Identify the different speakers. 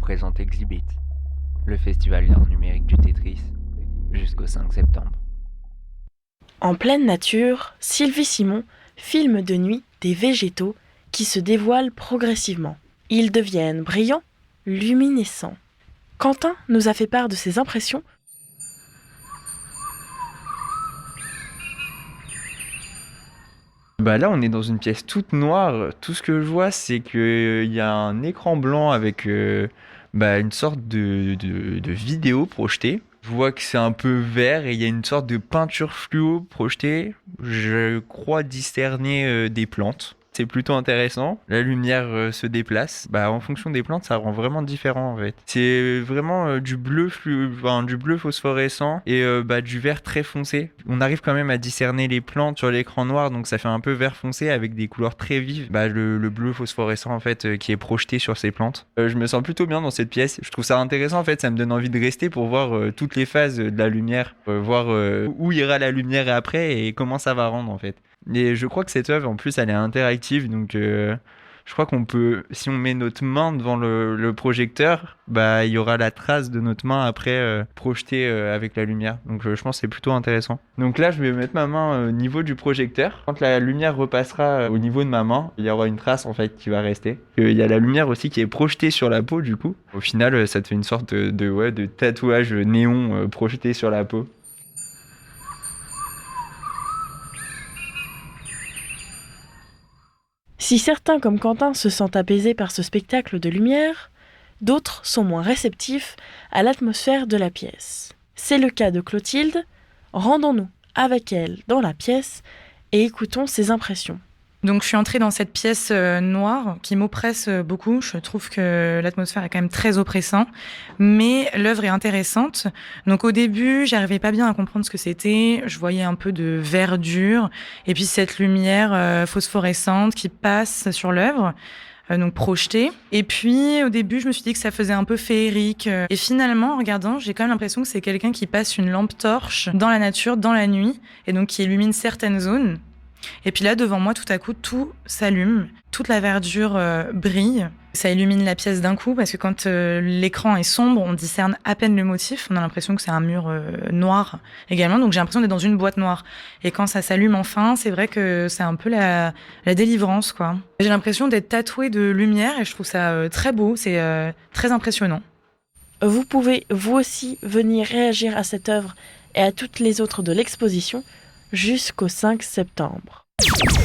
Speaker 1: présente Exhibit, le festival d'art numérique du Tetris, jusqu'au 5 septembre.
Speaker 2: En pleine nature, Sylvie Simon filme de nuit des végétaux qui se dévoilent progressivement. Ils deviennent brillants, luminescents. Quentin nous a fait part de ses impressions.
Speaker 3: Là, on est dans une pièce toute noire. Tout ce que je vois, c'est qu'il y a un écran blanc avec une sorte de vidéo projetée. Je vois que c'est un peu vert et il y a une sorte de peinture fluo projetée. Je crois discerner des plantes. C'est plutôt intéressant. La lumière se déplace. En fonction des plantes, ça rend vraiment différent en fait. C'est vraiment du bleu du bleu phosphorescent et du vert très foncé. On arrive quand même à discerner les plantes sur l'écran noir, donc ça fait un peu vert foncé avec des couleurs très vives. Le bleu phosphorescent en fait qui est projeté sur ces plantes. Je me sens plutôt bien dans cette pièce. Je trouve ça intéressant en fait. Ça me donne envie de rester pour voir toutes les phases de la lumière, voir où ira la lumière après et comment ça va rendre en fait. Et je crois que cette œuvre, en plus, elle est interactive, donc je crois qu'on peut, si on met notre main devant le projecteur, il y aura la trace de notre main après projetée avec la lumière. Donc je pense que c'est plutôt intéressant. Donc là, je vais mettre ma main au niveau du projecteur. Quand la lumière repassera au niveau de ma main, il y aura une trace en fait qui va rester. Il y a la lumière aussi qui est projetée sur la peau du coup. Au final, ça te fait une sorte de tatouage néon projeté sur la peau.
Speaker 2: Si certains comme Quentin se sentent apaisés par ce spectacle de lumière, d'autres sont moins réceptifs à l'atmosphère de la pièce. C'est le cas de Clotilde. Rendons-nous avec elle dans la pièce et écoutons ses impressions.
Speaker 4: Donc je suis entrée dans cette pièce noire qui m'oppresse beaucoup. Je trouve que l'atmosphère est quand même très oppressante, mais l'œuvre est intéressante. Donc au début, j'arrivais pas bien à comprendre ce que c'était. Je voyais un peu de verdure et puis cette lumière phosphorescente qui passe sur l'œuvre. Donc projetée. Et puis au début, je me suis dit que ça faisait un peu féerique. Et finalement, en regardant, j'ai quand même l'impression que c'est quelqu'un qui passe une lampe torche dans la nature, dans la nuit, et donc qui illumine certaines zones. Et puis là, devant moi, tout à coup, tout s'allume, toute la verdure brille. Ça illumine la pièce d'un coup, parce que quand l'écran est sombre, on discerne à peine le motif. On a l'impression que c'est un mur noir également, donc j'ai l'impression d'être dans une boîte noire. Et quand ça s'allume enfin, c'est vrai que c'est un peu la délivrance, quoi. J'ai l'impression d'être tatouée de lumière, et je trouve ça très beau, c'est très impressionnant.
Speaker 2: Vous pouvez, vous aussi, venir réagir à cette œuvre et à toutes les autres de l'exposition jusqu'au 5 septembre.